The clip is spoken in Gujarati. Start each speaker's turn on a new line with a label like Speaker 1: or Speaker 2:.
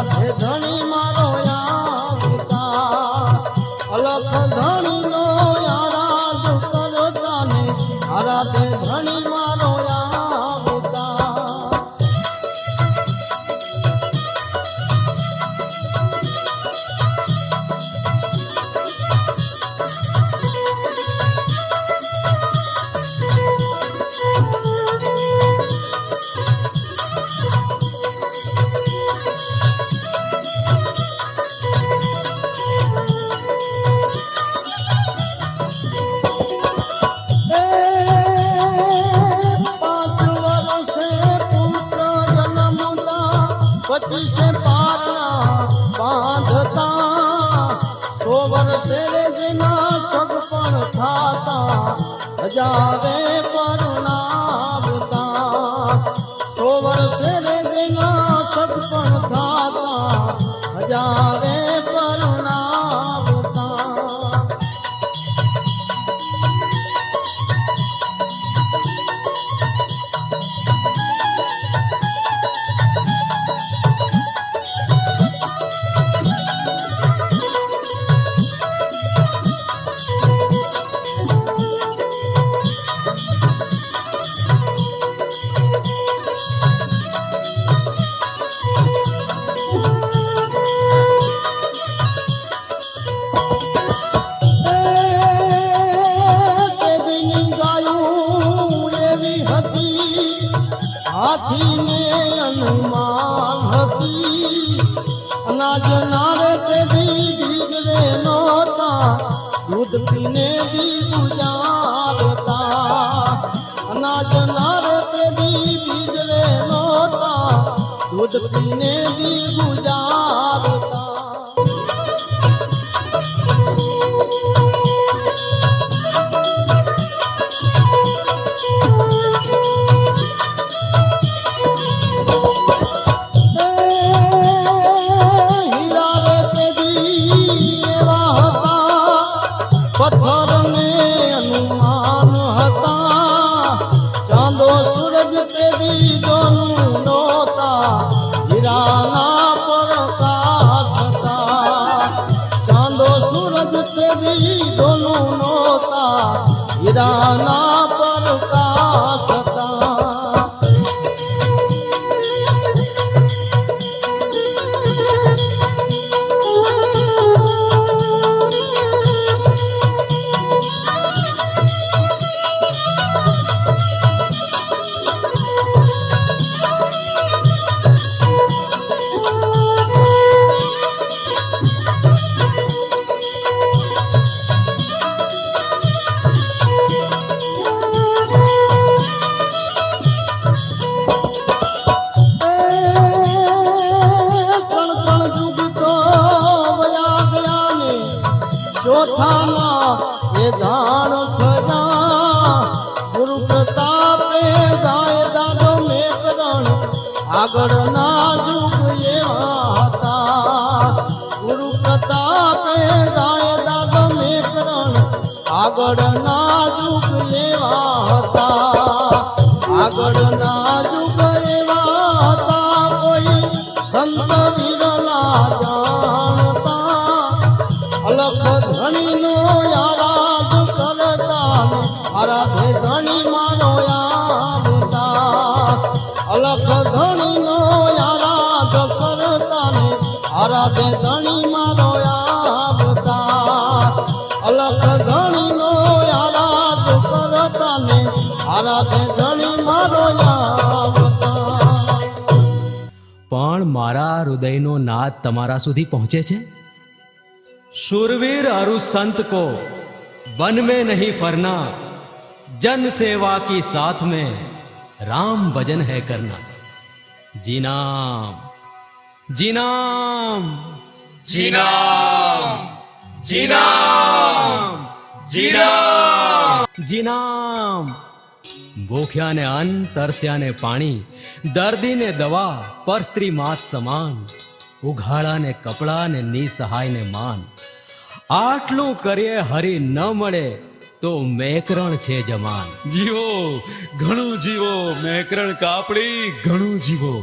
Speaker 1: રાધે ધણી મારો આવતા અલખ ધણી નો આરાધ કરતા ને રાધે ધણી મારો આવતા પચીસે પારણા બાંધતા 100 વર્ષે જેના સગપણ થાતા હજારે પરણાવતા 100 વર્ષે જેના સગપણ થાતા હજારે પરણાવતા હાથીને અનુમાન હતી અનાજ નારે તે દી બીગરે નહોતા દૂધ પીને દી ગુજારતા અનાજ નારે તે દી બીગરે નહોતા દૂધ પીને દી ગુજારતા પથ્થર ને અનુમાન હતા ચાંદો સૂરજ તેદી જોનું નહોતા હીરાના પ્રકાશ હતા ચાંદો સૂરજ તેદી જોનું નહોતા હીરાના પ્રકાશ હતા ચોથાના એ દાણ ખજા ગુરુ પ્રતાપે ગાય દાદો મેકરણ આગળના યુગ એવા હતા ગુરુ પ્રતાપે ગાય દાદો મેકરણ આગળના યુગ એવા હતા આગળના યુગ એવા હતા કોઈ સંત વિરલા જાણતા અલખ ધણી નો આરાધ કરતા આરાધે ધણી મારો આવતા અલખ ધણી નો આરાધ કરતા આરાધે ધણી મારો આવતા અલખ ધણી નો આરાધ કરતા આરાધે ધણી મારો આવતા
Speaker 2: પણ મારા હૃદયનો નાદ તમારા સુધી પહોંચે છે शूरवीर अरु संत को वन में नहीं फरना जन सेवा की साथ में राम भजन है करना जीनाम जीनाम
Speaker 3: जीनाम जीनाम जीनाम
Speaker 2: जीनाम भूख्या ने अन्न तरस्या ने पाणी दर्दी ने दवा पर स्त्री मात સમાન ઉઘાડા ને કપડા ને નિસહાય ને માન આટલું કરીએ હરી ન મળે તો મેકરણ છે જમાન
Speaker 3: જીવો ઘણું જીવો મેકરણ કાપડી
Speaker 2: ઘણું જીવો